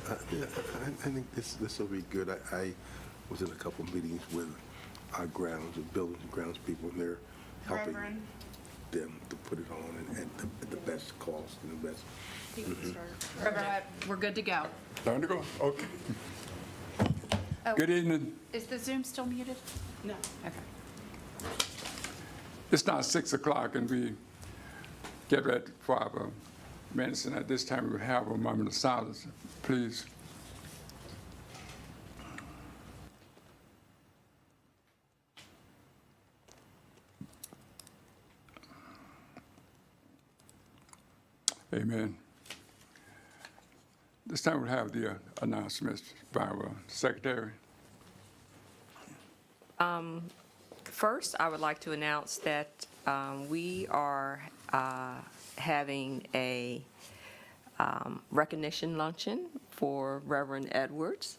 Yeah, I think this will be good. I was in a couple meetings with our buildings and grounds people, and they're helping Reverend. them to put it on at the best cost and the best. Reverend, we're good to go. Time to go. Okay. Oh. Good evening. Is the Zoom still muted? No. Okay. It's now 6 o'clock, and we get ready for our minutes, and at this time, we will have a moment of silence, please. Amen. This time we'll have the announcements by our secretary. First, I would like to announce that we are having a recognition luncheon for Reverend Edwards,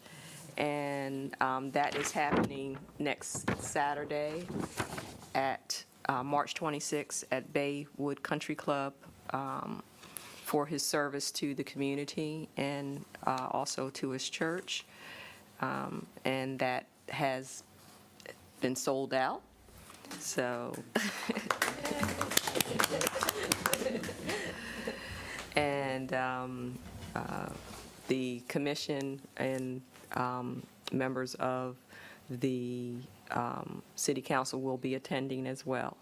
and that is happening next Saturday at March 26th at Baywood Country Club for his service to the community and also to his church, and that has been sold out. So, and the commission and members of the city council will be attending as well.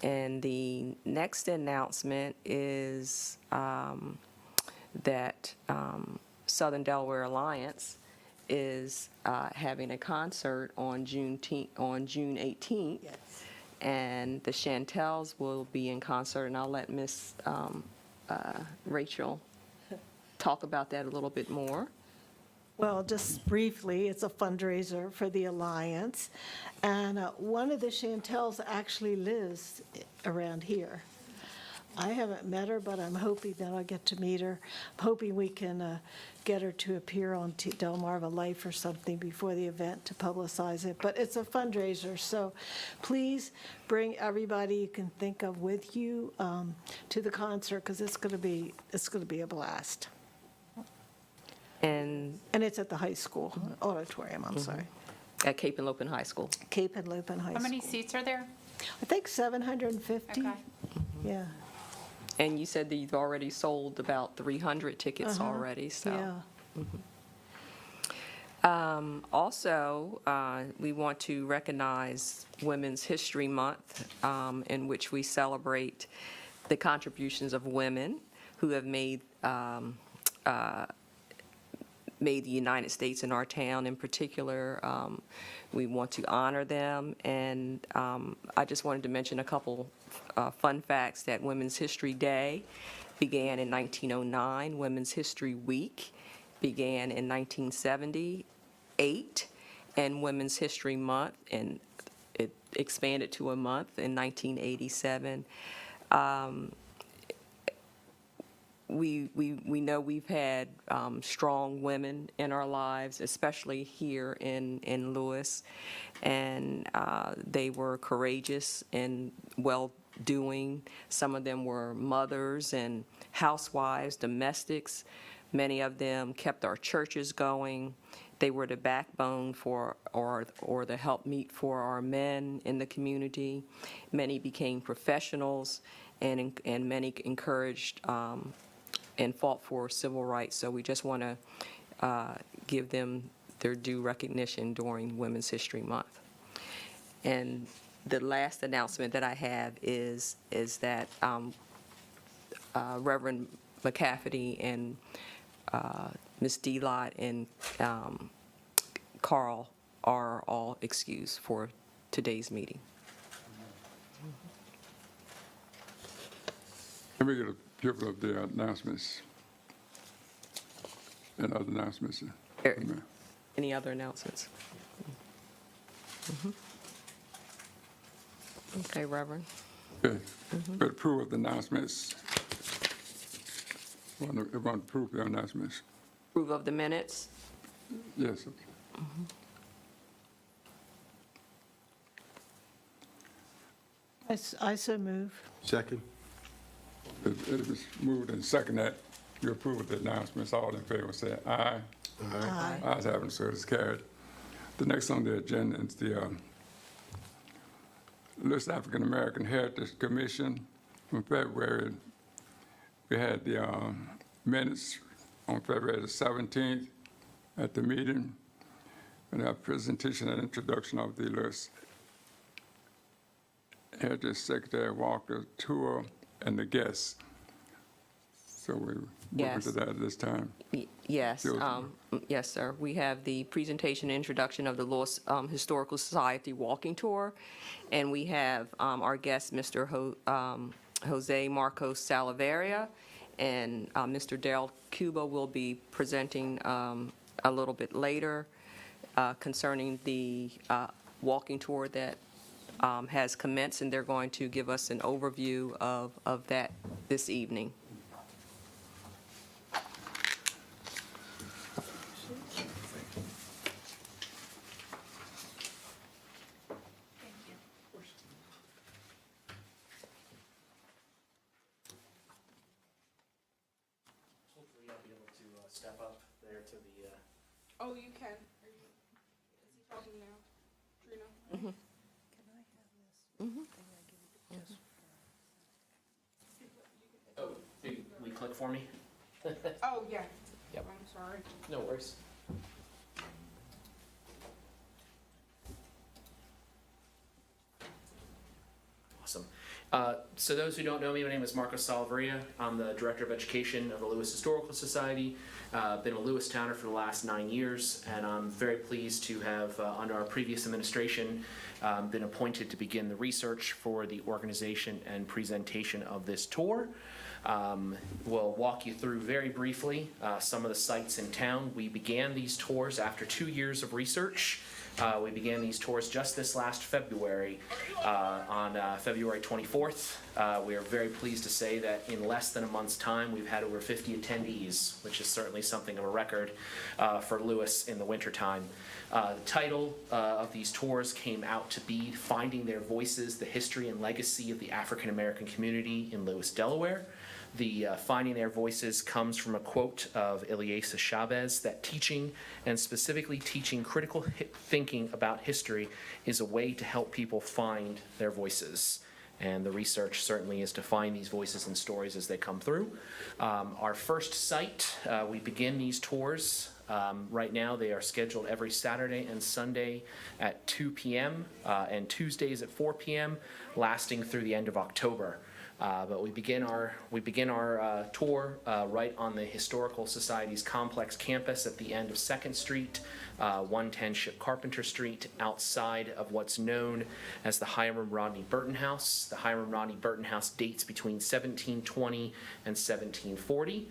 And the next announcement is that Southern Delaware Alliance is having a concert on June 18th. Yes. And the Chantels will be in concert, and I'll let Miss Rachel talk about that a little bit more. Well, just briefly, it's a fundraiser for the Alliance, and one of the Chantels actually lives around here. I haven't met her, but I'm hoping that I'll get to meet her. I'm hoping we can get her to appear on Delmarva Life or something before the event to publicize it. But it's a fundraiser, so please bring everybody you can think of with you to the concert, because it's going to be a blast. And And it's at the high school auditorium, I'm sorry. at Cape and Lopin High School. Cape and Lopin High How many School. seats are there? I think 750. Okay. Yeah, And you said that you've already sold about 300 tickets already, so. yeah. Also, we want to recognize Women's History Month, in which we celebrate the contributions of women who have made the United States and our town in particular. We want to honor them, and I just wanted to mention a couple fun facts that Women's History Day began in 1909, Women's History Week began in 1978, and Women's History Month, and it expanded to a month in 1987. We know we've had strong women in our lives, especially here in Lewes, and they were courageous and well-doing. Some of them were mothers and housewives, domestics. Many of them kept our churches going. They were the backbone for, or the helpmeet for our men in the community. Many became professionals, and many encouraged and fought for civil rights. So we just want to give them their due recognition during Women's History Month. And the last announcement that I have is that Reverend McCafferty and Ms. D-Lot and Carl are all excused for today's meeting. Let me get a give of the announcements and other announcements. Any other announcements? Okay, Reverend. Okay, for approval of the announcements. Everyone approve the announcements? Approve of the minutes. Yes. I so move. Second? It was moved and seconded you approve of the announcements. All in favor say aye. Aye. Ayes have it, so it is carried. The next on the agenda is the Lewes African American Heritage Commission from February. We had the minutes on February the 17th at the meeting, and our presentation and introduction of the Lewes Heritage Secretary Walker tour and the guests. So we're moving Yes. to that at this time. Yes, Sure. yes, sir. We have the presentation and introduction of the Lewes Historical Society walking tour, and we have our guest, Mr. Jose Marcos Salaveria, and Mr. Daryl Cuba will be presenting a little bit later concerning the walking tour that has commenced, and they're going to give us an overview of that this evening. Hopefully I'll be able to step up there to the, Oh, you can. Is he talking now? Trina? oh, we click for me? Oh, yeah. Yep. I'm sorry. No worries. Awesome. So those who don't know me, my name is Marcos Salaveria. I'm the Director of Education of the Lewes Historical Society. Been a Lewis towner for the last 9 years, and I'm very pleased to have, under our previous administration, been appointed to begin the research for the organization and presentation of this tour. We'll walk you through very briefly some of the sites in town. We began these tours after 2 years of research. We began these tours just this last February, on February 24th. We are very pleased to say that in less than a month's time, we've had over 50 attendees, which is certainly something of a record for Lewes in the wintertime. The title of these tours came out to be Finding Their Voices, the History and Legacy of the African American Community in Lewes, Delaware. The Finding Their Voices comes from a quote of Ileasa Chavez that teaching, and specifically teaching critical thinking about history, is a way to help people find their voices. And the research certainly is to find these voices and stories as they come through. Our first site, we begin these tours. Right now, they are scheduled every Saturday and Sunday at 2 p.m. And Tuesdays at 4 p.m., lasting through the end of October. But we begin our tour right on the Historical Society's complex campus at the end of 2nd Street, 110 Ship Carpenter Street, outside of what's known as the Hiram Rodney Burton House. The Hiram Rodney Burton House dates between 1720 and 1740.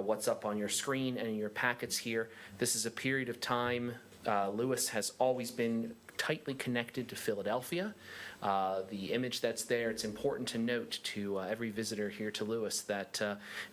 What's up on your screen and in your packets here, this is a period of time Lewes has always been tightly connected to Philadelphia. The image that's there, it's important to note to every visitor here to Lewes that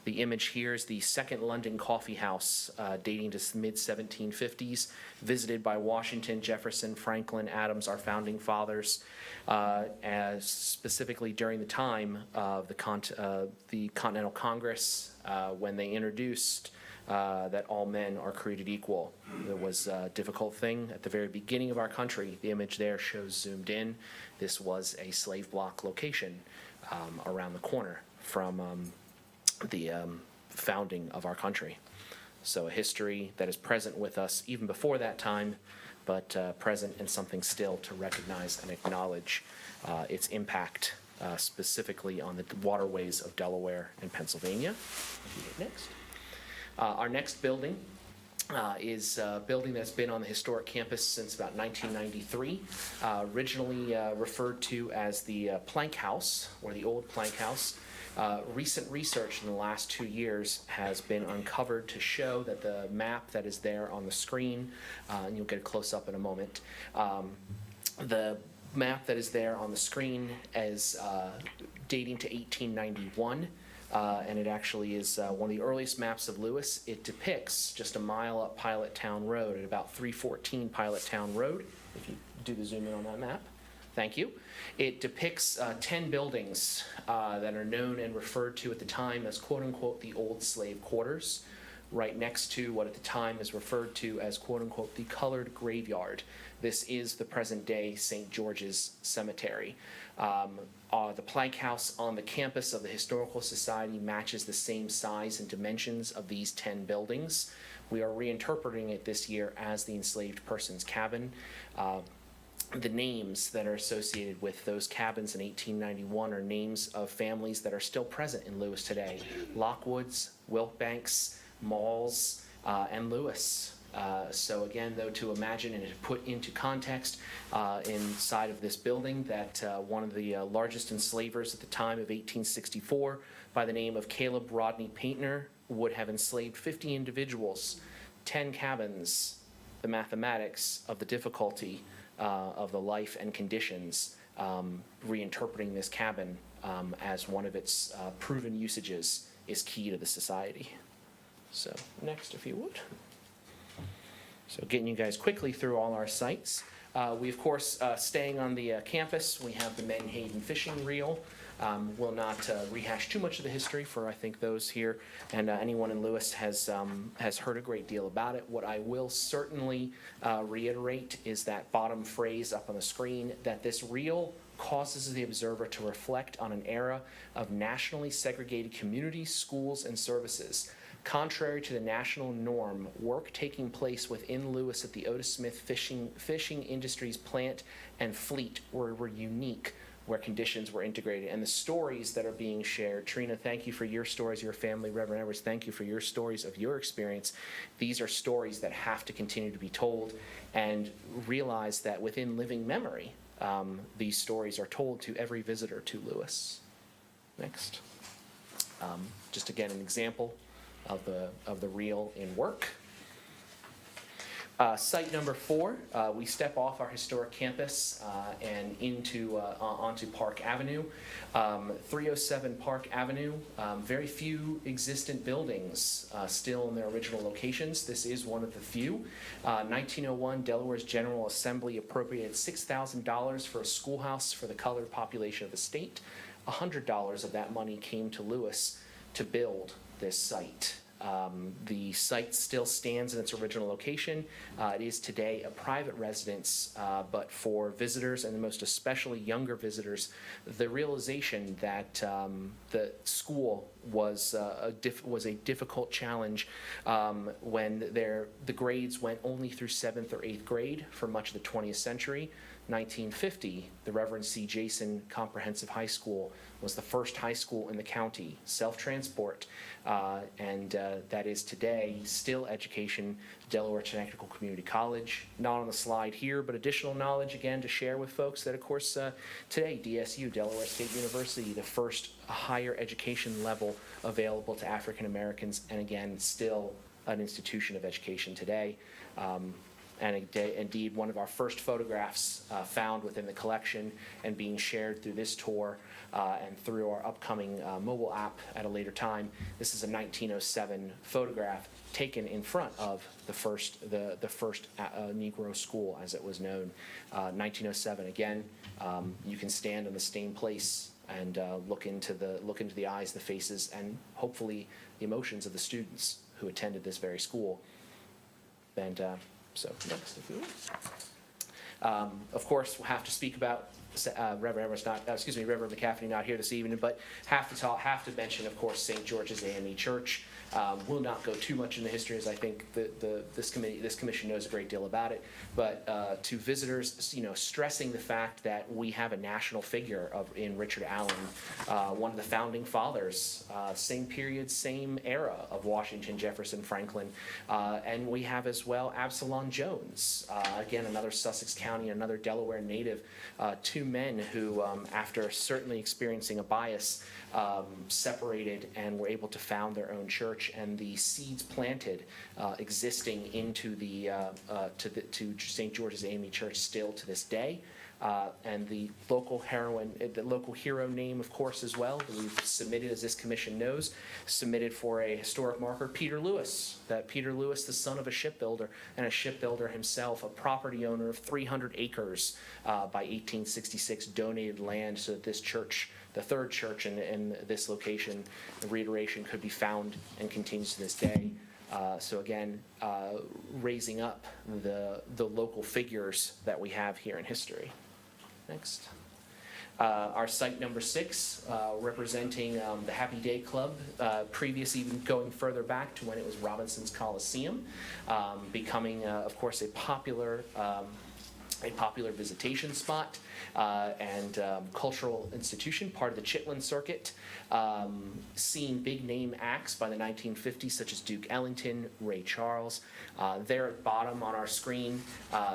the image here is the second London coffee house dating to mid-1750s, visited by Washington, Jefferson, Franklin, Adams, our founding fathers, as specifically during the time of the Continental Congress, when they introduced that all men are created equal. It was a difficult thing at the very beginning of our country. The image there shows zoomed in. This was a slave block location around the corner from the founding of our country. So a history that is present with us even before that time, but present and something still to recognize and acknowledge its impact specifically on the waterways of Delaware and Pennsylvania. Next. Our next building is a building that's been on the historic campus since about 1993, originally referred to as the Plank House, or the old Plank House. Recent research in the last 2 years has been uncovered to show that the map that is there on the screen, and you'll get a close-up in a moment, the map that is there on the screen is dating to 1891. And it actually is one of the earliest maps of Lewes. It depicts just a mile up Pilot Town Road at about 314 Pilot Town Road, if you do the zoom in on that map. Thank you. It depicts 10 buildings that are known and referred to at the time as quote-unquote the old slave quarters, right next to what at the time is referred to as quote-unquote the colored graveyard. This is the present-day St. George's Cemetery. The plank house on the campus of the Historical Society matches the same size and dimensions of these 10 buildings. We are reinterpreting it this year as the Enslaved Persons Cabin. The names that are associated with those cabins in 1891 are names of families that are still present in Lewes today. Lockwoods, Wilkbanks, Malls, and Lewes. So again, though, to imagine and to put into context inside of this building that one of the largest enslavers at the time of 1864 by the name of Caleb Rodney Paintner would have enslaved 50 individuals, 10 cabins, the mathematics of the difficulty of the life and conditions, reinterpreting this cabin as one of its proven usages is key to the society. So next, if you would. So getting you guys quickly through all our sites. We, of course, staying on the campus, we have the Menhaden fishing reel. Will not rehash too much of the history for, I think, those here and anyone in Lewes has heard a great deal about it. What I will certainly reiterate is that bottom phrase up on the screen, that this reel causes the observer to reflect on an era of nationally segregated communities, schools, and services. Contrary to the national norm, work taking place within Lewes at the Otis Smith Fishing Industries plant and fleet were unique, where conditions were integrated. And the stories that are being shared, Trina, thank you for your stories, your family. Reverend Edwards, thank you for your stories of your experience. These are stories that have to continue to be told, and realize that within living memory, these stories are told to every visitor to Lewes. Next. Just again, an example of the reel in work. Site number 4, we step off our historic campus and onto Park Avenue. 307 Park Avenue, very few existent buildings still in their original locations. This is one of the few. 1901, Delaware's General Assembly appropriated $6,000 for a schoolhouse for the colored population of the state. $100 of that money came to Lewes to build this site. The site still stands in its original location. It is today a private residence, but for visitors, and most especially younger visitors, the realization that the school was a difficult challenge when the grades went only through 7th or 8th grade for much of the 20th century. 1950, the Reverend C. Jason Comprehensive High School was the first high school in the county, self-transport, and that is today still education, Delaware Technical Community College. Not on the slide here, but additional knowledge again to share with folks that, of course, today DSU, Delaware State University, the first higher education level available to African Americans, and again, still an institution of education today. And indeed, one of our first photographs found within the collection and being shared through this tour and through our upcoming mobile app at a later time. This is a 1907 photograph taken in front of the first Negro school, as it was known. 1907. Again, you can stand in the same place and look into the eyes, the faces, and hopefully the emotions of the students who attended this very school. And so next, if you will. Of course, we'll have to speak about Reverend McCaffrey not here this evening, but have to mention, of course, St. George's AME Church. Will not go too much in the history, as I think this commission knows a great deal about it. But to visitors, stressing the fact that we have a national figure in Richard Allen, one of the founding fathers, same period, same era of Washington, Jefferson, Franklin, and we have as well Absalom Jones, again another Sussex County, another Delaware native, two men who, after certainly experiencing a bias, separated and were able to found their own church, and the seeds planted existing into to St. George's AME Church still to this day. And the local hero name, of course, as well, that we've submitted, as this commission knows, submitted for a historic marker, Peter Lewes. That Peter Lewes, the son of a shipbuilder, and a shipbuilder himself, a property owner of 300 acres by 1866, donated land so that this church, the third church in this location, the reiteration, could be found and continues to this day. So again, raising up the local figures that we have here in history. Next. Our site number 6, representing the Happy Day Club, previous even going further back to when it was Robinson's Coliseum, becoming, of course, a popular visitation spot and cultural institution, part of the Chitlin Circuit, seeing big name acts by the 1950s such as Duke Ellington, Ray Charles. There at bottom on our screen,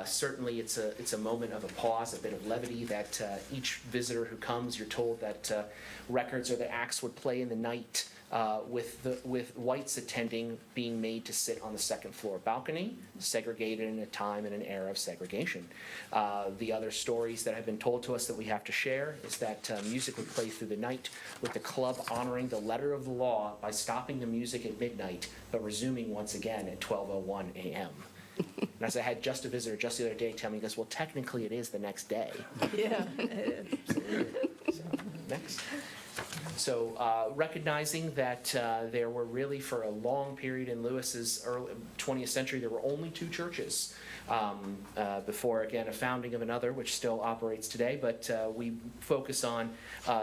certainly it's a moment of a pause, a bit of levity, that each visitor who comes, you're told that records or the acts would play in the night, with whites attending being made to sit on the second floor balcony, segregated in a time and an era of segregation. The other stories that have been told to us that we have to share is that music would play through the night, with the club honoring the letter of the law by stopping the music at midnight, but resuming once again at 12:01 a.m. And as I had just a visitor just the other day tell me, he goes, well, technically it is the next day. Yeah, it is. So, next. So recognizing that there were really, for a long period in Lewis's early 20th century, there were only 2 churches before, again, a founding of another, which still operates today. But we focus on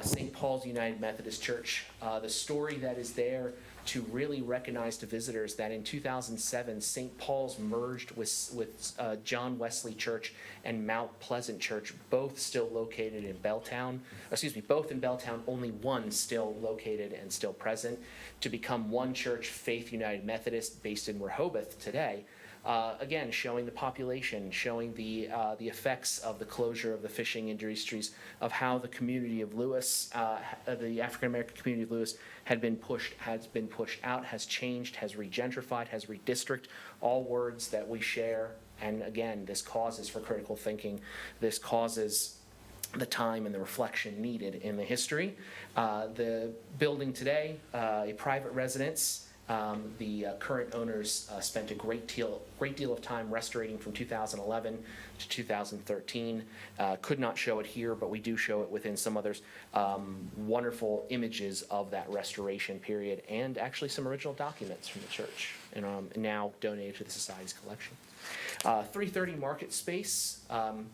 St. Paul's United Methodist Church. The story that is there to really recognize to visitors that in 2007, St. Paul's merged with John Wesley Church and Mount Pleasant Church, both still located in Belltown. Both in Belltown, only one still located and still present, to become one church, Faith United Methodist, based in Rehoboth today. Again, showing the population, showing the effects of the closure of the fishing industries, of how the community of Lewes, the African American community of Lewes, has been pushed out, has changed, has regentrified, has redistricted, all words that we share. And again, this causes for critical thinking. This causes the time and the reflection needed in the history. The building today, a private residence. The current owners spent a great deal of time restorating from 2011 to 2013. Could not show it here, but we do show it within some others. Wonderful images of that restoration period, and actually some original documents from the church, and now donated to the Society's collection. 330 Market Space, an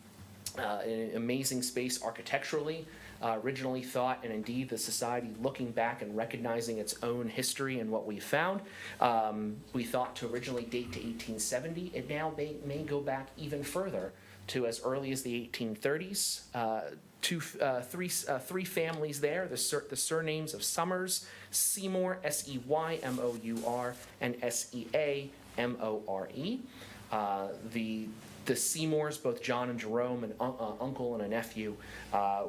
amazing space architecturally. Originally thought, and indeed the Society looking back and recognizing its own history and what we found, we thought to originally date to 1870. It now may go back even further, to as early as the 1830s. Three families there, the surnames of Summers, Seymour, S-E-Y-M-O-U-R, and S-E-A-M-O-R-E. The Seymours, both John and Jerome, an uncle and a nephew,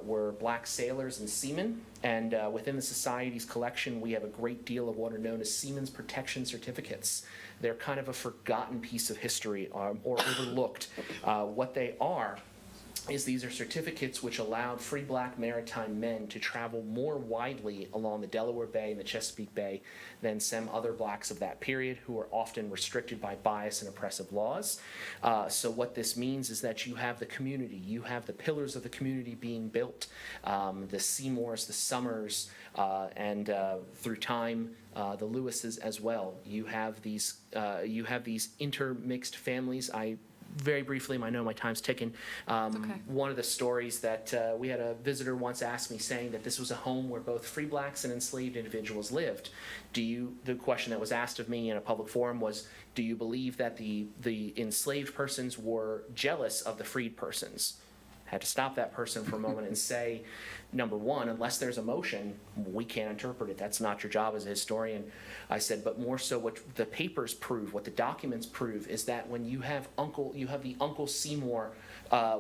were black sailors and seamen. And within the Society's collection, we have a great deal of what are known as Seamen's Protection Certificates. They're kind of a forgotten piece of history, or overlooked. What they are is these are certificates which allowed free black maritime men to travel more widely along the Delaware Bay and the Chesapeake Bay than some other blacks of that period, who were often restricted by bias and oppressive laws. So what this means is that you have the community, you have the pillars of the community being built, the Seymours, the Summers, and through time, the Lewises as well. You have these intermixed families. Very briefly, I know my time's ticking. Okay. One of the stories that we had a visitor once asked me, saying that this was a home where both free blacks and enslaved individuals lived. The question that was asked of me in a public forum was, do you believe that the enslaved persons were jealous of the freed persons? Had to stop that person for a moment and say, number one, unless there's emotion, we can't interpret it. That's not your job as a historian. I said, but more so what the papers prove, what the documents prove, is that when you have the Uncle Seymour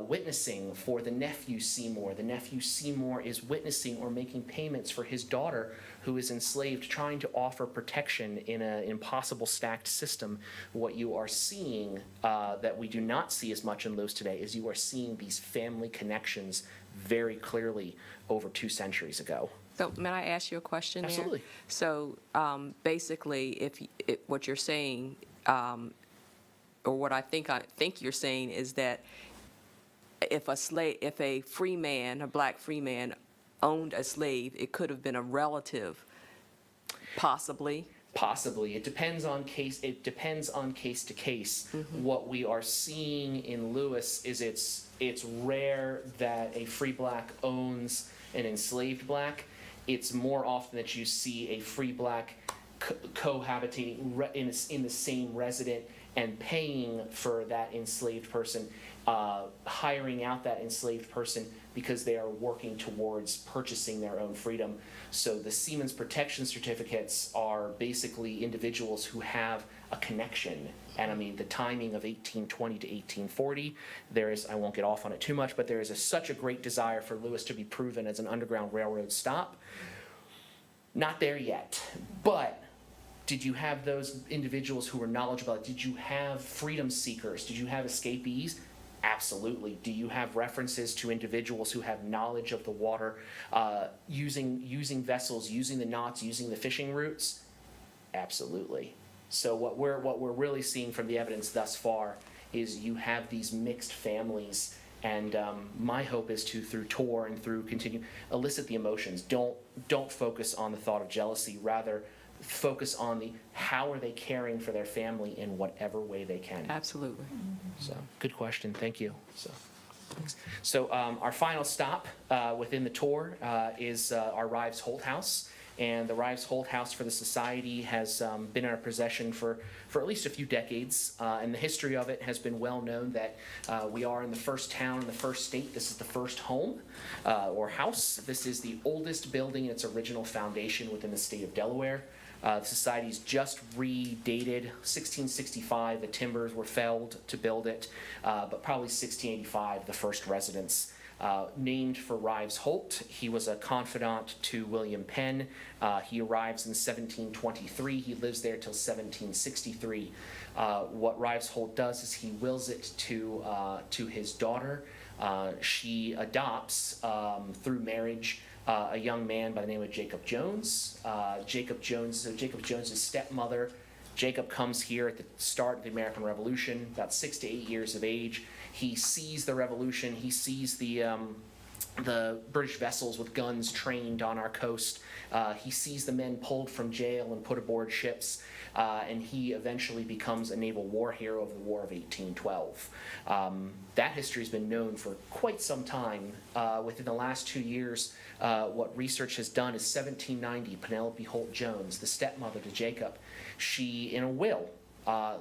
witnessing for the nephew Seymour is witnessing or making payments for his daughter who is enslaved, trying to offer protection in an impossible stacked system. What you are seeing that we do not see as much in Lewes today is you are seeing these family connections very clearly over 2 centuries ago. So may I ask you a question there? Absolutely. So basically, what you're saying, or what I think you're saying is that if a free man, a black free man, owned a slave, it could have been a relative, possibly. Possibly. It depends on case to case. What we are seeing in Lewes is it's rare that a free black owns an enslaved black. It's more often that you see a free black cohabitating in the same resident and paying for that enslaved person, hiring out that enslaved person because they are working towards purchasing their own freedom. So the Seaman's Protection Certificates are basically individuals who have a connection. And I mean, the timing of 1820 to 1840, I won't get off on it too much, but there is such a great desire for Lewes to be proven as an Underground Railroad stop. Not there yet, but did you have those individuals who were knowledgeable? Did you have freedom seekers? Did you have escapees? Absolutely. Do you have references to individuals who have knowledge of the water, using vessels, using the knots, using the fishing routes? Absolutely. So what we're really seeing from the evidence thus far is you have these mixed families, and my hope is to, through tour and through continue, elicit the emotions. Don't focus on the thought of jealousy. Rather, focus on how are they caring for their family in whatever way they can. Absolutely. So, good question. Thank you. So our final stop within the tour is our Rives Holt House. And the Rives Holt House for the Society has been in our possession for at least a few decades. And the history of it has been well known that we are in the first town in the first state. This is the first home or house. This is the oldest building in its original foundation within the state of Delaware. The Society's just redated 1665. The timbers were felled to build it, but probably 1685, the first residence. Named for Rives Holt. He was a confidant to William Penn. He arrives in 1723. He lives there till 1763. What Rives Holt does is he wills it to his daughter. She adopts through marriage a young man by the name of Jacob Jones. Jacob Jones' stepmother. Jacob comes here at the start of the American Revolution, about 6 to 8 years of age. He sees the revolution. He sees the British vessels with guns trained on our coast. He sees the men pulled from jail and put aboard ships, and he eventually becomes a naval war hero of the War of 1812. That history has been known for quite some time. Within the last 2 years, what research has done is 1790, Penelope Holt Jones, the stepmother to Jacob, she, in a will,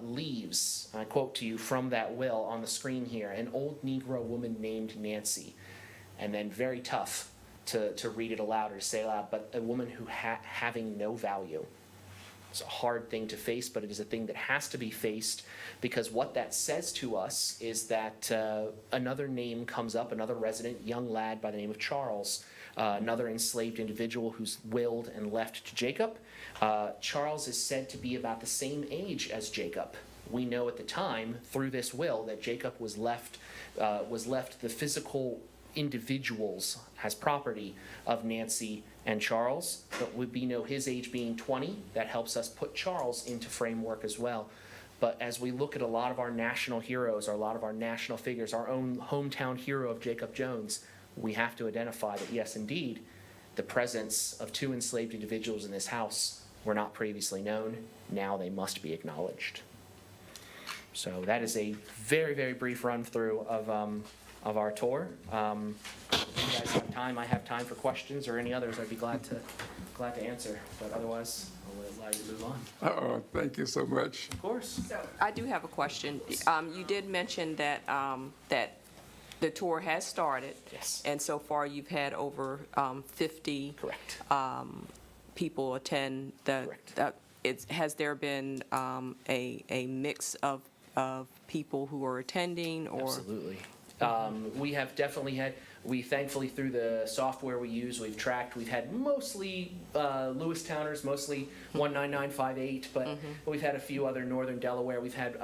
leaves, I quote to you from that will on the screen here, an old Negro woman named Nancy. And then very tough to read it aloud or to say aloud, but a woman who having no value. It's a hard thing to face, but it is a thing that has to be faced, because what that says to us is that another name comes up, another resident, young lad by the name of Charles, another enslaved individual who's willed and left to Jacob. Charles is said to be about the same age as Jacob. We know at the time, through this will, that Jacob was left the physical individuals as property of Nancy and Charles, but we know his age being 20. That helps us put Charles into framework as well. But as we look at a lot of our national heroes, or a lot of our national figures, our own hometown hero of Jacob Jones, we have to identify that, yes, indeed, the presence of 2 enslaved individuals in this house were not previously known. Now they must be acknowledged. So that is a very, very brief run through of our tour. If you guys have time, I have time for questions or any others, I'd be glad to answer. But otherwise, I'll allow you to move on. Thank you so much. Of course. So I do have a question. You did mention that that the tour has started. Yes. And so far you've had over 50 Correct. people attend. Correct. Has there been a mix of people who are attending, or? Absolutely. We have definitely had, we thankfully through the software we use, we've tracked, we've had mostly Lewis towners, mostly 19958, but we've had a few other northern Delaware. We've had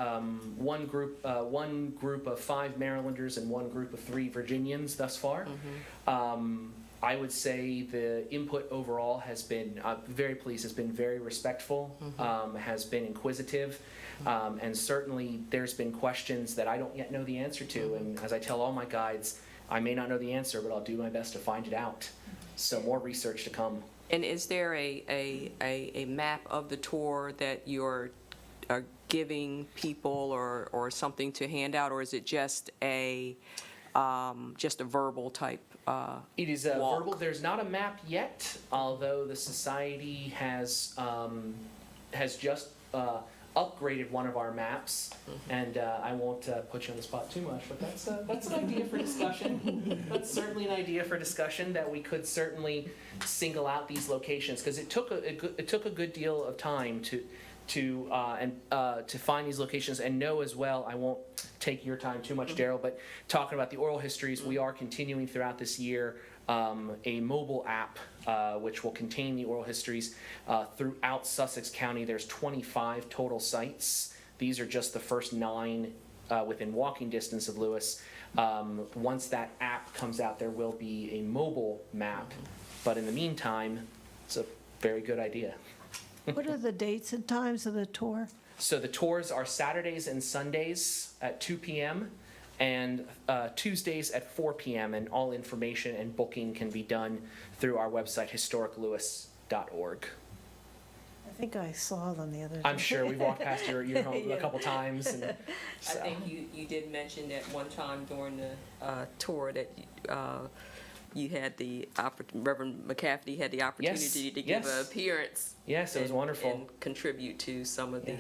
one group of 5 Marylanders and one group of 3 Virginians thus far. I would say the input overall has been, very pleased, has been very respectful, has been inquisitive, and certainly there's been questions that I don't yet know the answer to, and as I tell all my guides, I may not know the answer, but I'll do my best to find it out. So more research to come. And is there a map of the tour that you're giving people or something to hand out, or is it just a verbal type It is walk? verbal. There's not a map yet, although the society has just upgraded one of our maps, and I won't put you on the spot too much, but that's an idea for discussion. That's certainly an idea for discussion, that we could certainly single out these locations, because it took a good deal of time to find these locations, and know as well, I won't take your time too much, Daryl, but talking about the oral histories, we are continuing throughout this year a mobile app which will contain the oral histories throughout Sussex County. There's 25 total sites. These are just the first 9 within walking distance of Lewes. Once that app comes out, there will be a mobile map, but in the meantime, it's a very good idea. What are the dates and times of the tour? So the tours are Saturdays and Sundays at 2 p.m. and Tuesdays at 4 p.m. and all information and booking can be done through our website, historiclewis.org. I think I saw them the other day. I'm sure we've walked past your home a couple times. And so. I think you did mention that one time during the tour that you had the Reverend McCafferty had the opportunity to give an appearance. Yes, it was wonderful. And contribute to some of the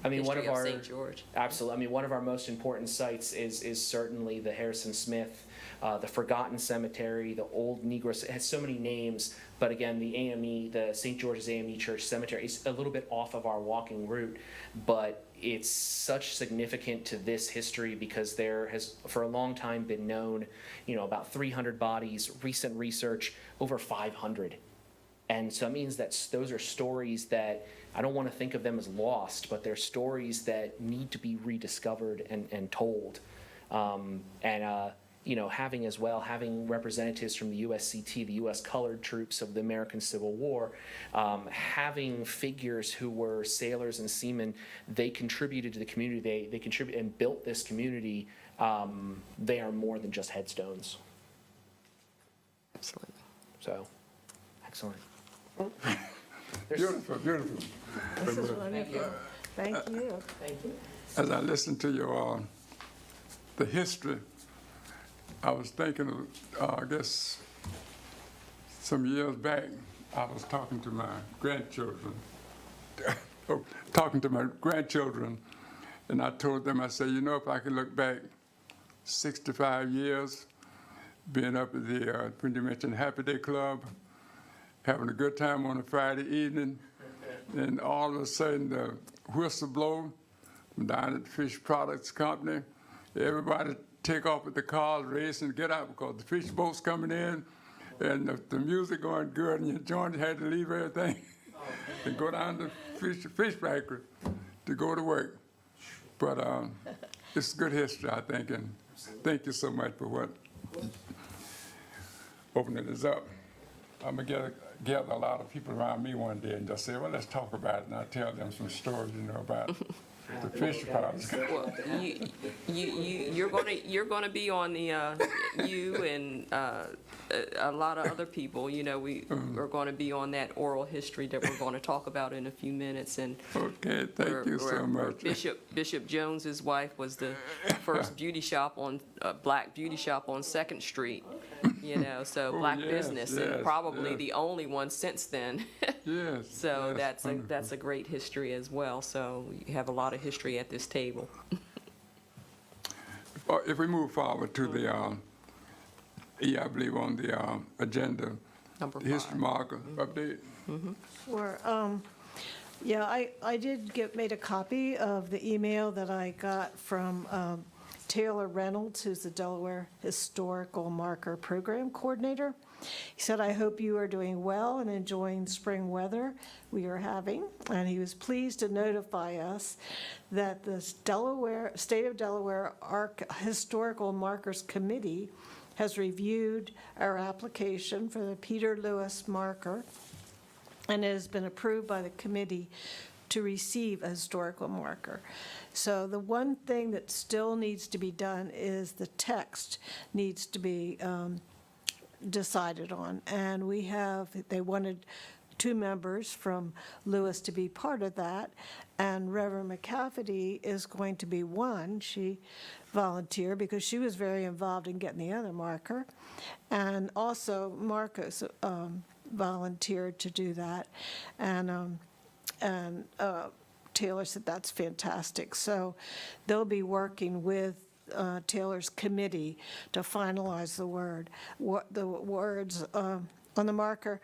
I mean, one history of of our St. George. Absolutely. I mean, one of our most important sites is certainly the Harrison Smith, the Forgotten Cemetery, the Old Negro. It has so many names, but again, the AME, the St. George's AME Church Cemetery, is a little bit off of our walking route, but it's such significant to this history because there has for a long time been known, about 300 bodies, recent research, over 500. And so it means that those are stories that I don't want to think of them as lost, but they're stories that need to be rediscovered and told. Having representatives from the USCT, the U.S. colored troops of the American Civil War, having figures who were sailors and seamen, they contributed to the community. They contributed and built this community. They are more than just headstones. Absolutely. So, excellent. Beautiful, beautiful. This is wonderful. Thank you. Thank you. As I listened to your, the history, I was thinking of, I guess, some years back, I was talking to my grandchildren, and I told them, I said, if I could look back 65 years, being up at the, when you mentioned Happy Day Club, having a good time on a Friday evening, and all of a sudden the whistle blow from down at the Fish Products Company, everybody take off with the cars, race and get out because the fish boat's coming in, and the music going good, and your joint had to leave everything and go down to fish factory to go to work. But it's good history, I think, and thank you so much for opening this up. I'm gonna gather a lot of people around me one day and just say, well, let's talk about it, and I'll tell them some stories, about the fish products. Well, you're gonna be on the you and a lot of other people. We are going to be on that oral history that we're going to talk about in a few minutes. And okay, thank you so much. Bishop Jones's wife was the first beauty shop black beauty shop on 2nd Street. So black business, and probably the only one since then. Yes. So yes, that's a great history as well. So you have a lot of history at this table. If we move forward to the, I believe on the agenda, Number the history 5. marker update. Sure. I did made a copy of the email that I got from Taylor Reynolds, who's the Delaware Historical Marker Program Coordinator. He said, "I hope you are doing well and enjoying spring weather we are having." And he was pleased to notify us that the State of Delaware Historical Markers Committee has reviewed our application for the Peter Lewes marker, and it has been approved by the committee to receive a historical marker. So the one thing that still needs to be done is the text needs to be decided on. And they wanted 2 members from Lewes to be part of that, and Reverend McCafferty is going to be one. She volunteered because she was very involved in getting the other marker. And also Marcos volunteered to do that. And Taylor said that's fantastic. So they'll be working with Taylor's committee to finalize the words on the marker.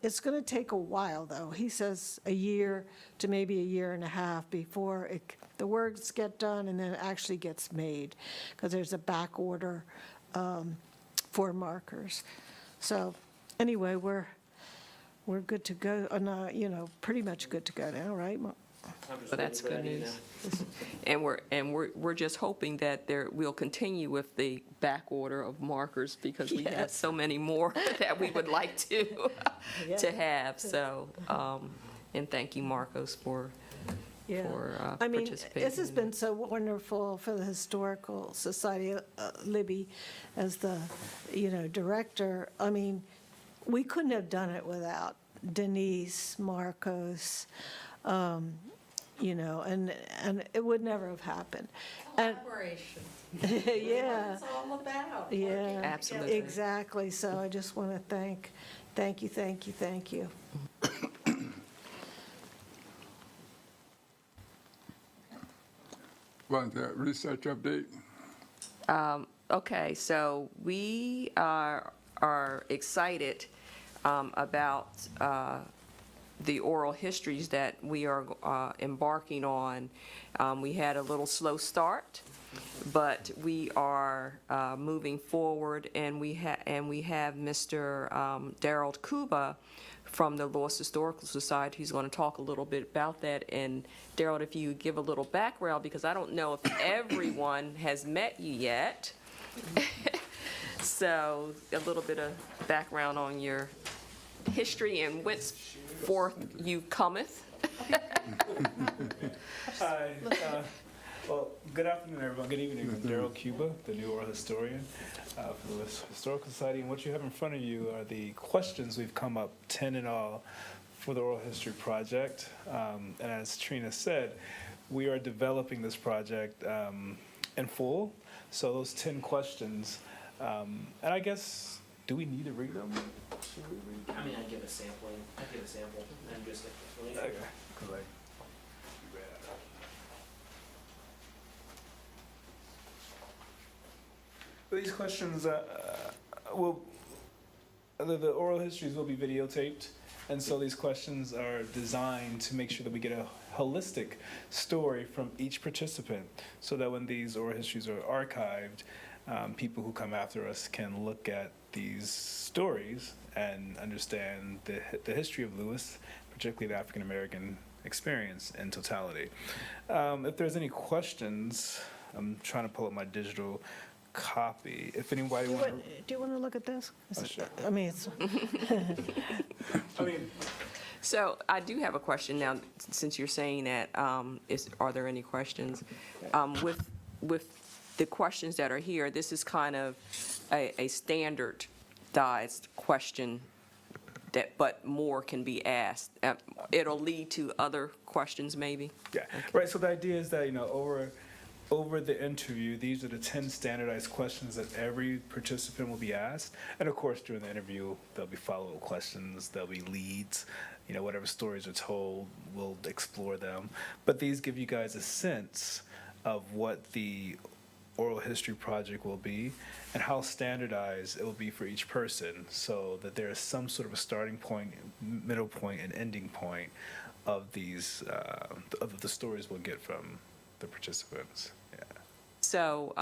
It's going to take a while, though. He says a year to maybe a year and a half before the words get done and then it actually gets made, because there's a back order for markers. So anyway, we're good to go, pretty much good to go now, right? I'm just So that's waiting for good that news. And we're just hoping that we'll continue with the back order of markers, because we have Yes. so many more that we would like to Yeah. to have. So, and thank you, Marcos, for Yeah. participating. I mean, this has been so wonderful for the Historical Society, Libby, as the, director. I mean, we couldn't have done it without Denise, Marcos, and it would never have happened. Collaboration. Yeah, It's all about. yeah. Absolutely. Exactly, so I just want to thank you. Want the research update? Okay, so we are excited about the oral histories that we are embarking on. We had a little slow start, but we are moving forward, and we have Mr. Daryl Kuba from the Lewes Historical Society who's going to talk a little bit about that. And Daryl, if you give a little background, because I don't know if everyone has met you yet. So a little bit of background on your history and whenceforth you cometh. Hi. Well, good afternoon, everyone. Good evening. I'm Daryl Cuba, the new oral historian for the Lewes Historical Society. And what you have in front of you are the questions we've come up, 10 in all, for the oral history project. And as Trina said, we are developing this project in full. So those 10 questions, and I guess, do we need to read them? Should we read them? I mean, I give a sample and just explain. Okay. 'Cause you read out. These questions, the oral histories will be videotaped, and so these questions are designed to make sure that we get a holistic story from each participant, so that when these oral histories are archived, people who come after us can look at these stories and understand the history of Lewes, particularly the African American experience in totality. If there's any questions, I'm trying to pull up my digital copy. If anybody Do wants you want to look at this? Oh, sure. I mean, it's, So I do have a question now, since you're saying that, are there any questions? With the questions that are here, this is kind of a standardized question but more can be asked. It'll lead to other questions, maybe? Yeah, right. So the idea is that, over the interview, these are the 10 standardized questions that every participant will be asked. And of course, during the interview, there'll be follow-up questions, there'll be leads, whatever stories are told, we'll explore them. But these give you guys a sense of what the oral history project will be and how standardized it will be for each person, so that there is some sort of a starting point, middle point, and ending point of these, of the stories we'll get from the participants. Yeah. So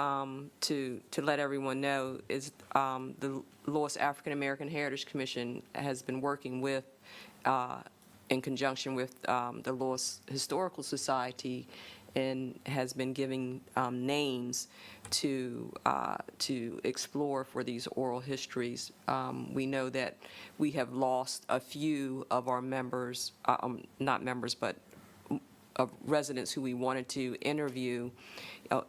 to let everyone know, is the Lewes African American Heritage Commission has been working with, in conjunction with the Lewes Historical Society, and has been giving names to explore for these oral histories. We know that we have lost a few of our members, not members, but of residents who we wanted to interview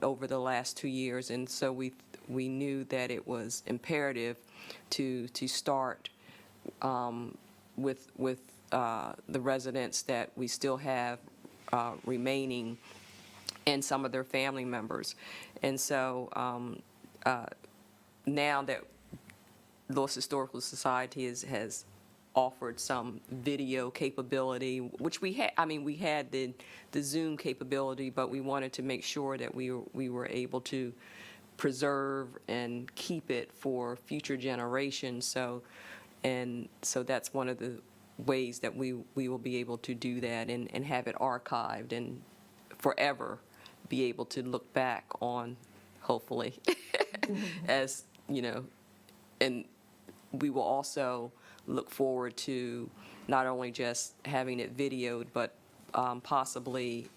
over the last 2 years, and so we knew that it was imperative to start with the residents that we still have remaining, and some of their family members. And so now that Lewes Historical Society has offered some video capability, which we had. I mean, we had the Zoom capability, but we wanted to make sure that we were able to preserve and keep it for future generations. So that's one of the ways that we will be able to do that and have it archived and forever be able to look back on, hopefully, as, you know, and we will also look forward to not only just having it videoed, but possibly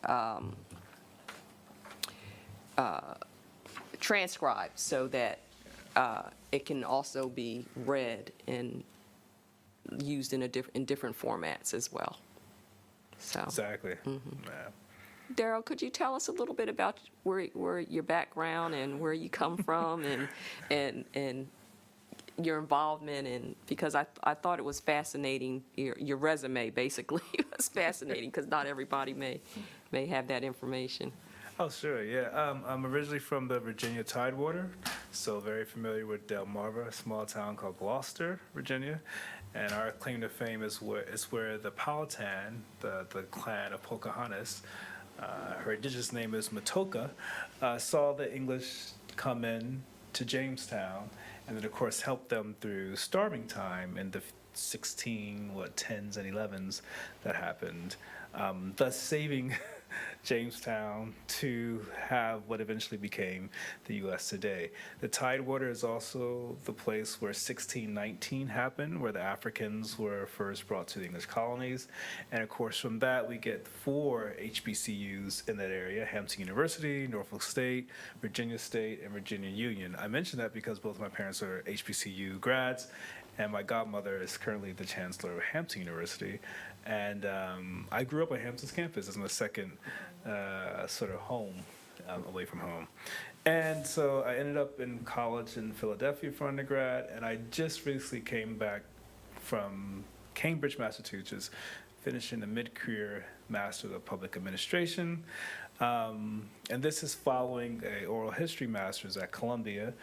transcribed so that it can also be read and used in different formats as well. So. Exactly. Yeah. Daryl, could you tell us a little bit about where your background and where you come from and your involvement in, because I thought it was fascinating, your resume basically was fascinating, because not everybody may have that information. Oh, sure, yeah. I'm originally from the Virginia Tidewater, so very familiar with Delmarva, a small town called Gloucester, Virginia. And our claim to fame is where the Powhatan, the clan of Pocahontas, her indigenous name is Matoka, saw the English come in to Jamestown, and then of course helped them through starving time in the 10s and 11s that happened, thus saving Jamestown to have what eventually became the U.S. today. The Tidewater is also the place where 1619 happened, where the Africans were first brought to the English colonies. And of course, from that, we get 4 HBCUs in that area: Hampton University, Norfolk State, Virginia State, and Virginia Union. I mention that because both of my parents are HBCU grads, and my godmother is currently the chancellor of Hampton University. And I grew up on Hampton's campus as my second sort of home, away from home. And so I ended up in college in Philadelphia for undergrad, and I just recently came back from Cambridge, Massachusetts, finishing a mid-career Master's of Public Administration. And this is following a oral history master's at Columbia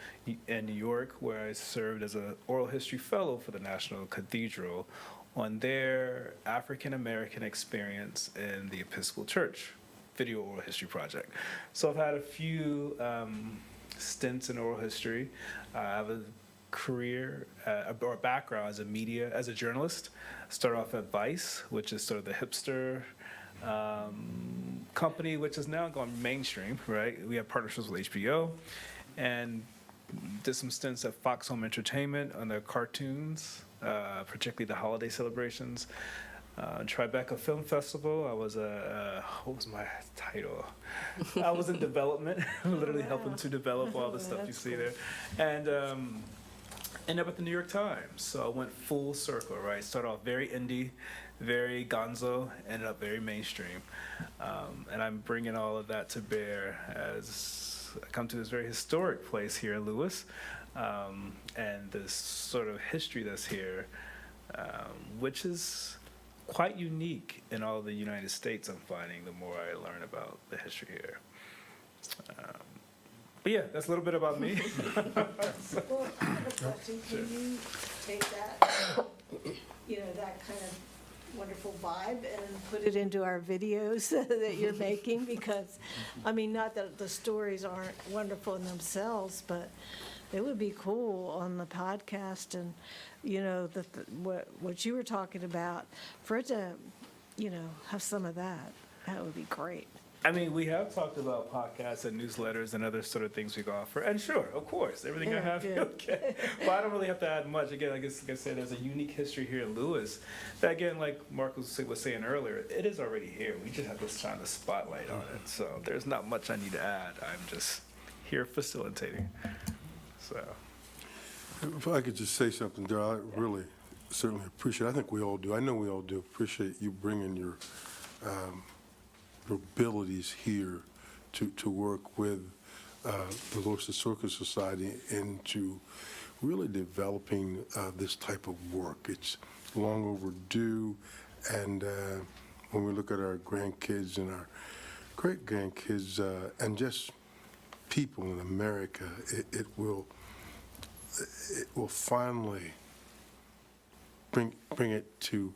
in New York, where I served as an oral history fellow for the National Cathedral on their African-American experience in the Episcopal Church video oral history project. So I've had a few stints in oral history. I have a career or background as a journalist. Started off at Vice, which is sort of the hipster company, which has now gone mainstream, right? We have partnerships with HBO, and did some stints at Fox Home Entertainment on their cartoons, particularly the holiday celebrations. Tribeca Film Festival, I was what was my title? I was in development, literally helping to develop all the stuff you see there. And ended up at the New York Times. So I went full circle, right? Started off very indie, very gonzo, ended up very mainstream. And I'm bringing all of that to bear as I come to this very historic place here in Lewes, and this sort of history that's here, which is quite unique in all of the United States, I'm finding, the more I learn about the history here. But yeah, that's a little bit about me. Well, I have a question. Can you take that, that kind of wonderful vibe and put it into our videos that you're making? Because, I mean, not that the stories aren't wonderful in themselves, but it would be cool on the podcast and, what you were talking about, for it to, have some of that. That would be great. I mean, we have talked about podcasts and newsletters and other sort of things we can offer. And sure, of course, everything I have, Yeah. okay. But I don't really have to add much. Again, I guess, like I said, there's a unique history here in Lewes that, again, like Mark was saying earlier, it is already here. We just have to shine the spotlight on it. So there's not much I need to add. I'm just here facilitating. So, If I could just say something, Darrell, I really certainly appreciate, I think we all do, I know we all do appreciate you bringing your abilities here to work with the Lewes Historical Society into really developing this type of work. It's long overdue, and when we look at our grandkids and our great-grandkids and just people in America, it will finally bring it to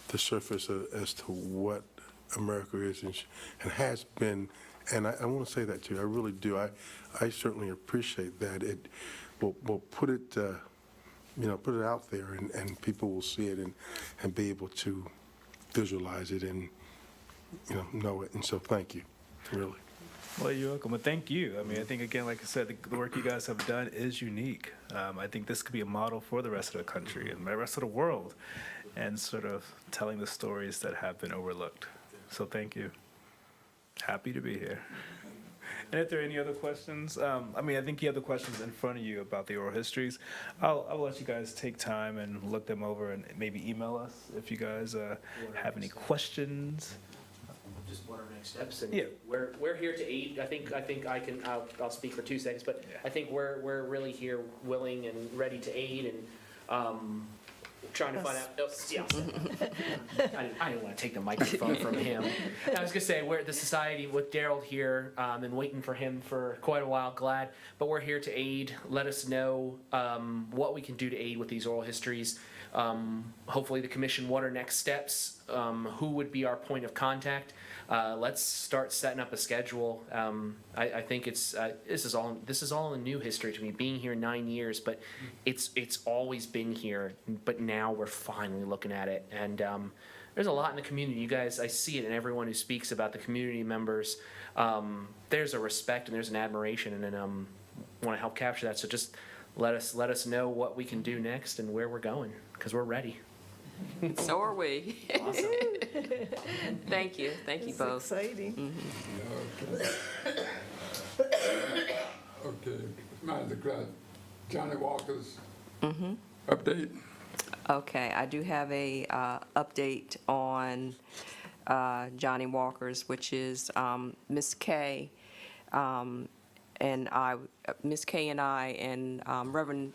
the surface as to what America is and has been. And I want to say that to you. I really do. I certainly appreciate that. It will put it, put it out there, and people will see it and be able to visualize it and, know it. And so thank you, really. well, you're welcome. But thank you. I mean, I think, again, like I said, the work you guys have done is unique. I think this could be a model for the rest of the country and the rest of the world, and sort of telling the stories that have been overlooked. So thank you. Happy to be here. And if there are any other questions, I think you have the questions in front of you about the oral histories. I'll let you guys take time and look them over and maybe email us if you guys have any questions. Just what our next steps, and Yeah. we're here to aid. I think I'll speak for 2 seconds, but Yeah. I think we're really here, willing and ready to aid, and trying to find out. Oh, yeah. I didn't want to take the microphone from him. I was gonna say we're the society with Daryl here, and waiting for him for quite a while. Glad, but we're here to aid. Let us know what we can do to aid with these oral histories. Hopefully, the commission. What are next steps? Who would be our point of contact? Let's start setting up a schedule. I think this is all a new history to me. Being here 9 years, but it's always been here. But now we're finally looking at it, and there's a lot in the community. You guys, I see it in everyone who speaks about the community members. There's a respect and there's an admiration, and want to help capture that. So just let us know what we can do next and where we're going, because we're ready. So are we. Awesome. Thank you It's both. exciting. Okay, Madam Clerk, Johnny Walker's update. Okay, I do have a update on Johnny Walker's, which is Miss Kay and I, Miss Kay and I, and Reverend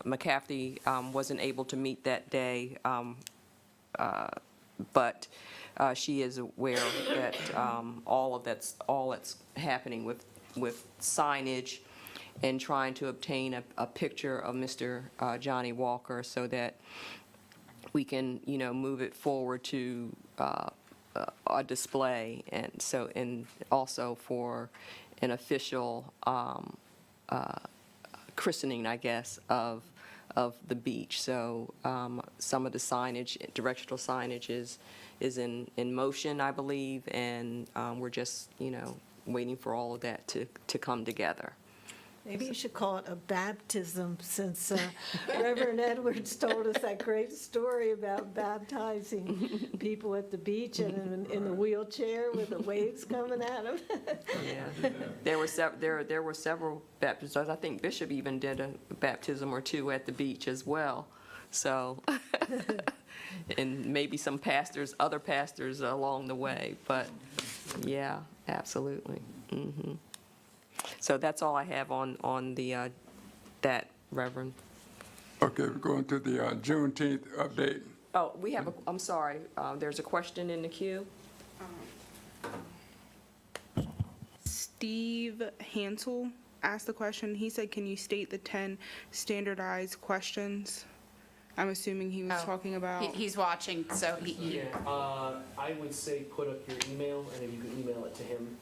McCafferty wasn't able to meet that day, but she is aware that all that's happening with signage and trying to obtain a picture of Mr. Johnny Walker so that we can, move it forward to a display, and also for an official christening, I guess, of the beach. So some of the signage, directional signage, is in motion, I believe, and we're just, waiting for all of that to come together. Maybe you should call it a baptism, since Reverend Edwards told us that great story about baptizing people at the beach and in the wheelchair with the waves coming at them. Yeah, there were several baptisms. I think Bishop even did a baptism or two at the beach as well. So, and maybe some other pastors along the way. But yeah, absolutely. Mm-hmm. So that's all I have on the that, Reverend. Okay, we're going to the Juneteenth update. Oh, we have I'm sorry, there's a question in the queue. Steve Hansel asked the question. He said, can you state the 10 standardized questions? I'm assuming he was talking about. He's watching, so Yeah, I would say put up your email, and if you could email it to him.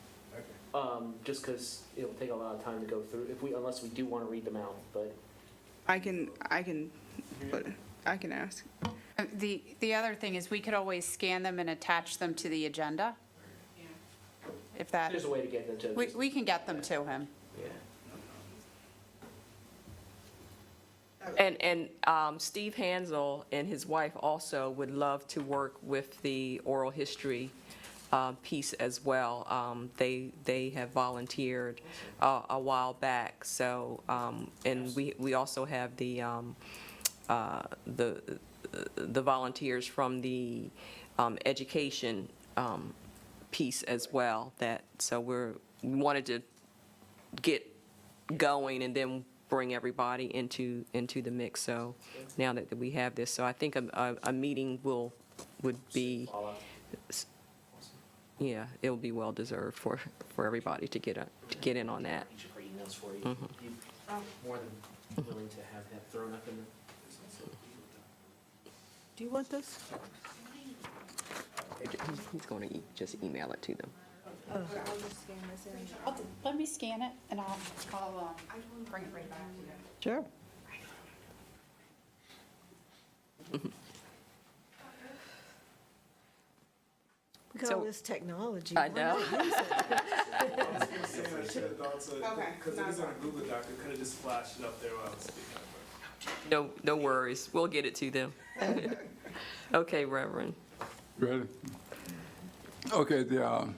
Just because it'll take a lot of time to go through, unless we do want to read them out, but. I can ask. The other thing is we could always scan them and attach them to the agenda. if that, There's a way to get them to. we can get them to him. Yeah. And Steve Hansel and his wife also would love to work with the oral history piece as well. They have volunteered a while back, so, and we also have the volunteers from the education piece as well, so we wanted to get going and then bring everybody into the mix, so now that we have this, so I think a meeting would be, All out. yeah, it'll be well-deserved for everybody to get in on that. Each of our emails for you. Mhm. You more than willing to have that thrown up in the. Do you want this? He's going to just email it to them. Let me scan it, and I'll bring it right back to you. Sure. Look at all So- this technology. I Why know. not use it? Because it is on a Google Doc, I could have just flashed it up there while I was speaking. No worries, we'll get it to them. Okay, Reverend. Ready? Okay, the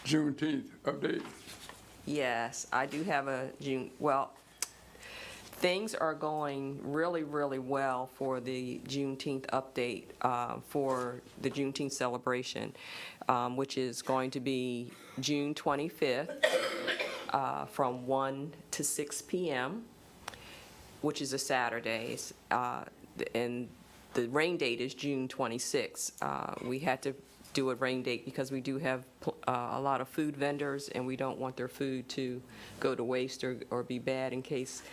Juneteenth update. Yes, I do have a things are going really, really well for the Juneteenth update, for the Juneteenth celebration, which is going to be June 25th, from 1 to 6 p.m., which is a Saturday, and the rain date is June 26th. We had to do a rain date because we do have a lot of food vendors, and we don't want their food to go to waste or be bad in case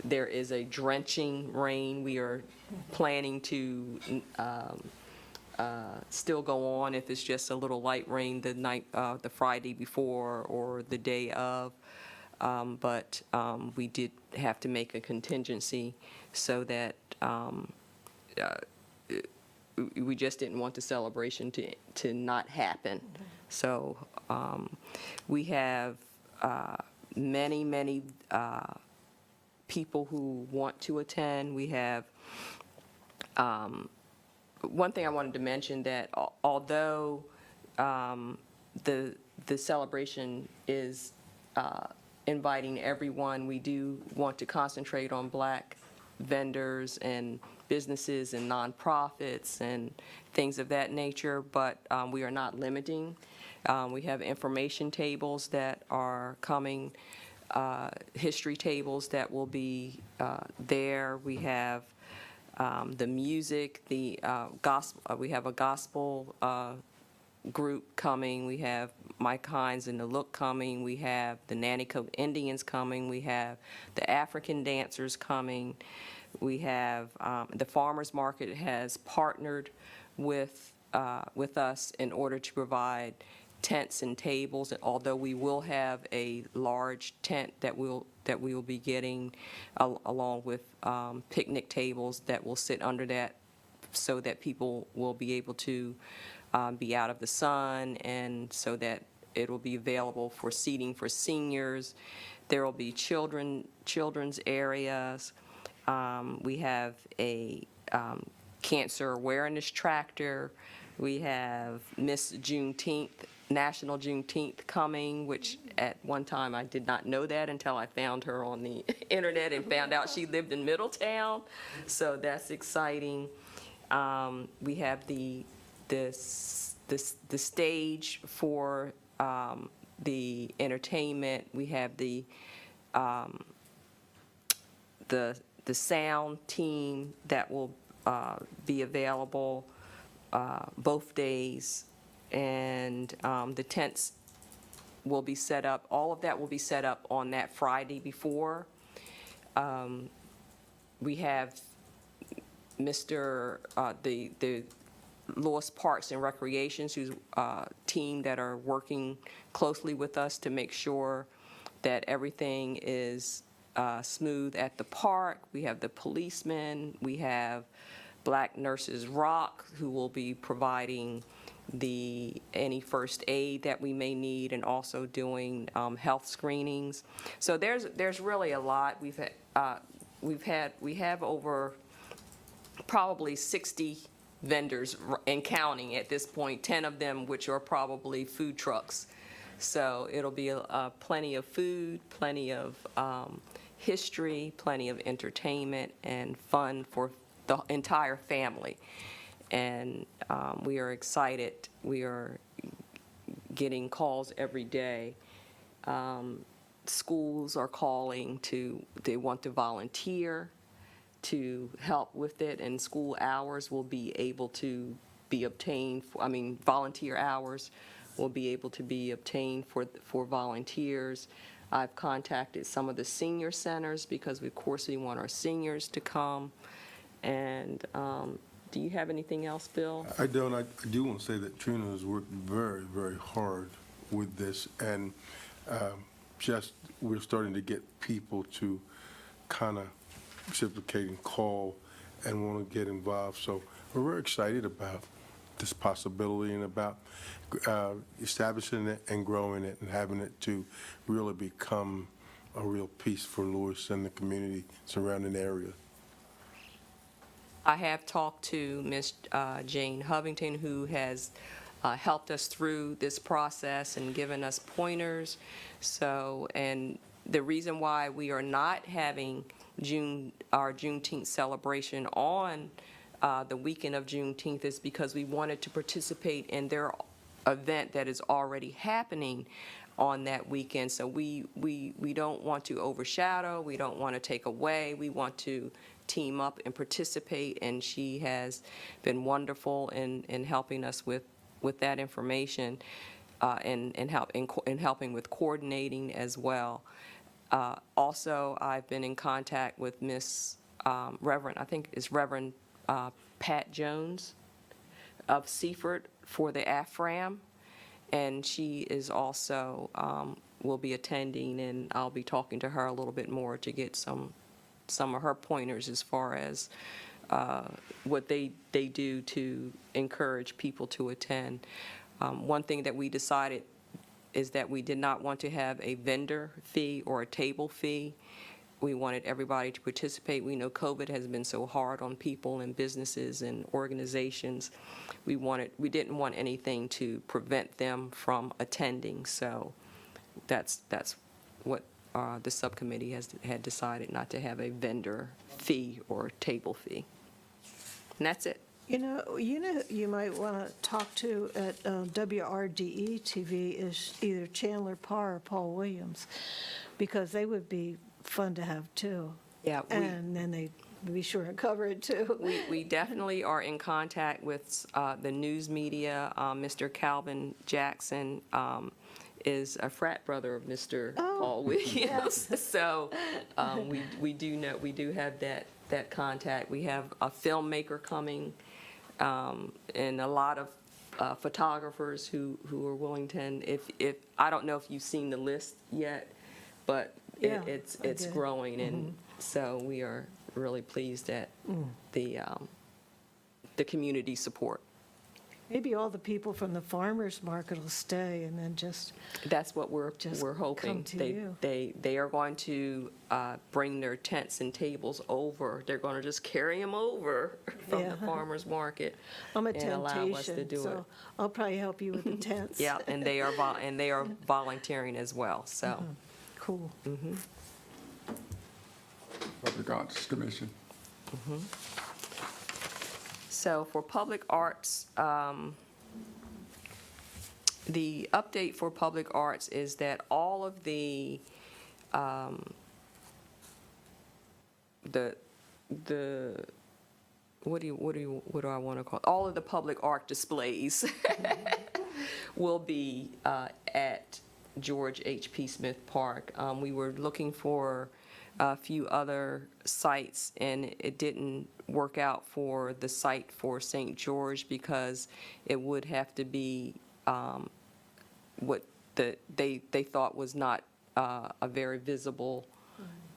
there is a drenching rain. We are planning to still go on if it's just a little light rain the Friday before or the day of. But we did have to make a contingency so that we just didn't want the celebration to not happen. So we have many people who want to attend. We have one thing I wanted to mention, that although the celebration is inviting everyone, we do want to concentrate on Black vendors and businesses and nonprofits and things of that nature, but we are not limiting. We have information tables that are coming, history tables that will be there. We have the music, the gospel. We have a gospel group coming. We have Mike Hines and the Look coming. We have the Nanticoke Indians coming. We have the African dancers coming. We have the farmers market has partnered with us in order to provide tents and tables. And although we will have a large tent that we will be getting, along with picnic tables that will sit under that, so that people will be able to be out of the sun, and so that it will be available for seating for seniors. There will be children's areas. We have a cancer awareness tractor. We have Miss Juneteenth, National Juneteenth coming, which at one time I did not know that until I found her on the internet and found out she lived in Middletown. So that's exciting. We have the stage for the entertainment. We have the sound team that will be available both days, and the tents will be set up. All of that will be set up on that Friday before. We have the Lewes Parks and Recreations, whose team that are working closely with us to make sure that everything is smooth at the park. We have the policemen. We have Black Nurses Rock, who will be providing any first aid that we may need, and also doing health screenings. So there's really a lot. We have over probably 60 vendors and counting at this point, 10 of them which are probably food trucks. So it'll be plenty of food, plenty of history, plenty of entertainment and fun for the entire family. And we are excited. We are getting calls every day. Schools are calling they want to volunteer to help with it, and school hours will be able to be obtained, volunteer hours will be able to be obtained for volunteers. I've contacted some of the senior centers because, of course, we want our seniors to come. And do you have anything else, Bill? I don't. I do want to say that Trina has worked very, very hard with this, and we're starting to get people to kind of reciprocate and call and want to get involved. So we're very excited about this possibility and about establishing it and growing it and having it to really become a real piece for Lewes and the community surrounding area. I have talked to Ms. Jane Hovington, who has helped us through this process and given us pointers. So, and the reason why we are not having our Juneteenth celebration on the weekend of Juneteenth is because we wanted to participate in their event that is already happening on that weekend. So we don't want to overshadow, we don't want to take away, we want to team up and participate, and she has been wonderful in helping us with that information and helping with coordinating as well. Also, I've been in contact with Reverend Pat Jones of Seaford for the AFRAM, and she is also will be attending, and I'll be talking to her a little bit more to get some of her pointers as far as what they do to encourage people to attend. One thing that we decided is that we did not want to have a vendor fee or a table fee. We wanted everybody to participate. We know COVID has been so hard on people and businesses and organizations. We didn't want anything to prevent them from attending. So that's what the subcommittee had decided, not to have a vendor fee or table fee. And that's it. You might want to talk to at WRDE TV is either Chandler Parr or Paul Williams, because they would be fun to have too. Yeah, and then they'd be sure to cover it too. We definitely are in contact with the news media. Mr. Calvin Jackson is a frat brother of Mr. Paul Williams. So we do have that contact. We have a filmmaker coming, and a lot of photographers who are willing to. And if I don't know if you've seen the list yet, but it's growing, and so we are really pleased at the community support. Maybe all the people from the farmers market will stay, and then That's what we're hoping. come to you. They are going to bring their tents and tables over. They're going to just carry them over from the farmers market. I'm a and allow us to temptation, do so it. I'll probably help you with the tents. Yeah, and they are volunteering as well. So. Cool. Public Arts Commission. So for public arts, the update for public arts is that all of the what do I want to call it? All of the public art displays will be at George H.P. Smith Park. We were looking for a few other sites, and it didn't work out for the site for St. George because it would have to be what they thought was not a very visible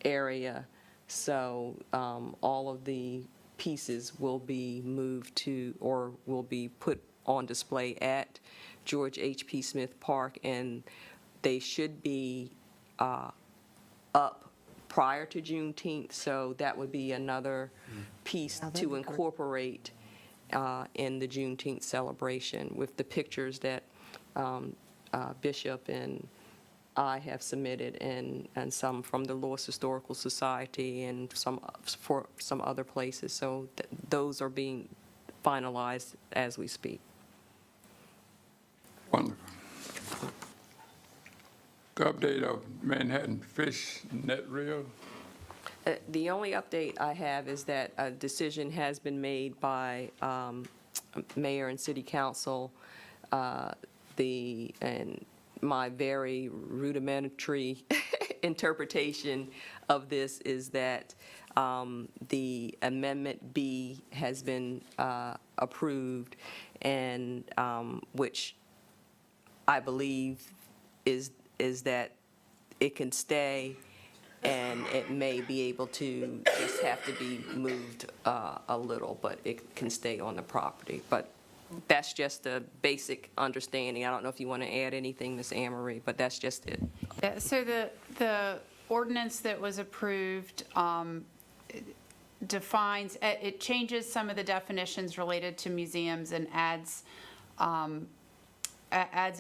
area. So all of the pieces will be moved to, or will be put on display at George H.P. Smith Park, and they should be up prior to Juneteenth, so that would be another piece to incorporate in the Juneteenth celebration with the pictures that Bishop and I have submitted, and some from the Lewes Historical Society and some for some other places. So those are being finalized as we speak. Wonderful. The update of Manhattan Fish Net Reel. The only update I have is that a decision has been made by Mayor and City Council. And my very rudimentary interpretation of this is that the Amendment B has been approved, and which I believe is that it can stay, and it may be able to just have to be moved a little, but it can stay on the property. But that's just a basic understanding. I don't know if you want to add anything, Ms. Amory, but that's just it. Yeah, so the ordinance that was approved defines, it changes some of the definitions related to museums and adds a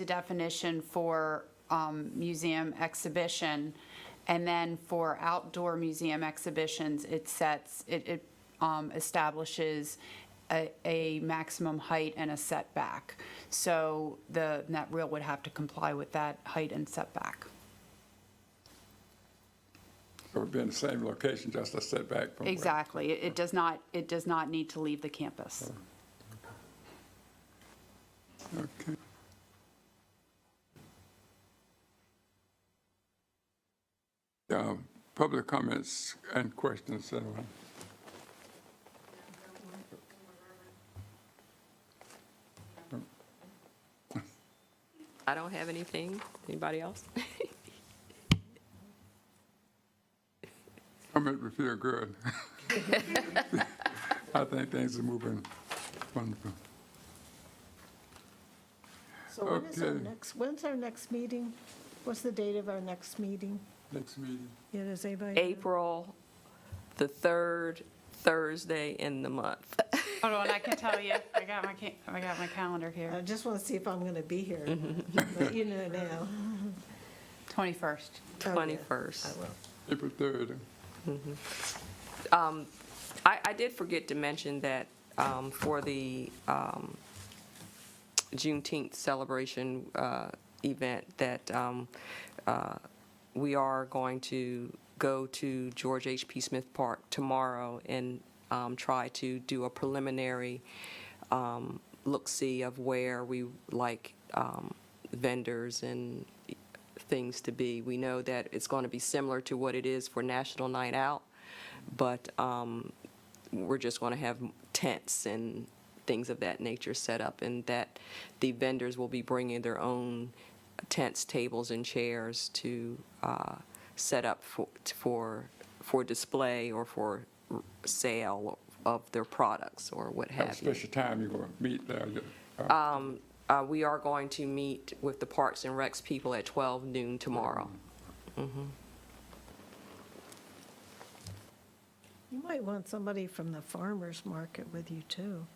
definition for museum exhibition. And then for outdoor museum exhibitions, it establishes a maximum height and a setback. So the net reel would have to comply with that height and setback. So it would be in the same location, just a setback from where- Exactly. It does not need to leave the campus. Okay. Public comments and questions, anyone? I don't have anything. Anybody else? Comment, we feel good. I think things are moving wonderful. So Okay. when's our next meeting? What's the date of our next meeting? Next meeting. Yeah, does anybody know? April, the third Thursday in the month. Hold on, I can tell you. I got my calendar here. I just want to see if I'm going to be here, but you know now. 21st. Oh, yeah. 21st. I will. April 3rd. I did forget to mention that for the Juneteenth celebration event that we are going to go to George H.P. Smith Park tomorrow and try to do a preliminary look-see of where we like vendors and things to be. We know that it's going to be similar to what it is for National Night Out, but we're just going to have tents and things of that nature set up, and that the vendors will be bringing their own tents, tables, and chairs to set up for display or for sale of their products or what Have a have you. special time you're going to meet there. We are going to meet with the Parks and Recs people at 12 noon tomorrow. You might want somebody from the farmer's market with you, too.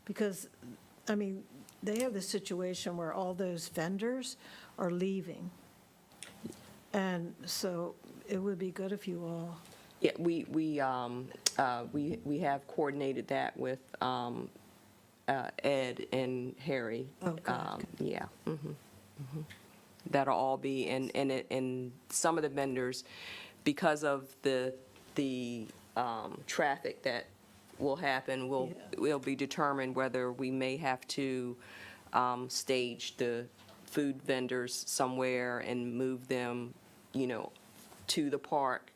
Because, I mean, they have the situation where all those vendors are leaving. And so it would be good if you all, Yeah, we have coordinated that with Ed and Harry. Oh, good, Yeah. That'll all be, and some of the vendors, because of the traffic that will happen, will be determined whether we may have to stage the food vendors somewhere and move them, to the park.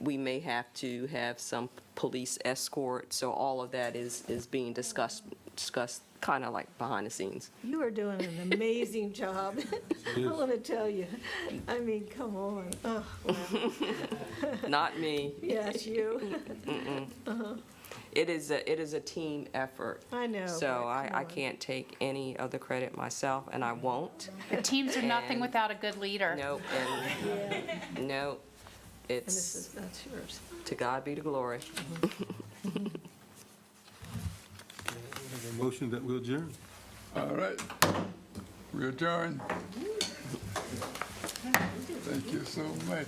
We may have to have some police escort, so all of that is being discussed kind of like behind the scenes. you are doing an amazing job. I want to tell you. I mean, come on. Oh, wow. Not me. Yes, you. it is a team effort. I know, So but I come on. can't take any of the credit myself, and I won't. The teams are nothing And- without a good leader. Nope, and, no, And this it's, that's yours. to God be the glory. Have a motion that we'll adjourn. All right, we adjourn. Thank you so much.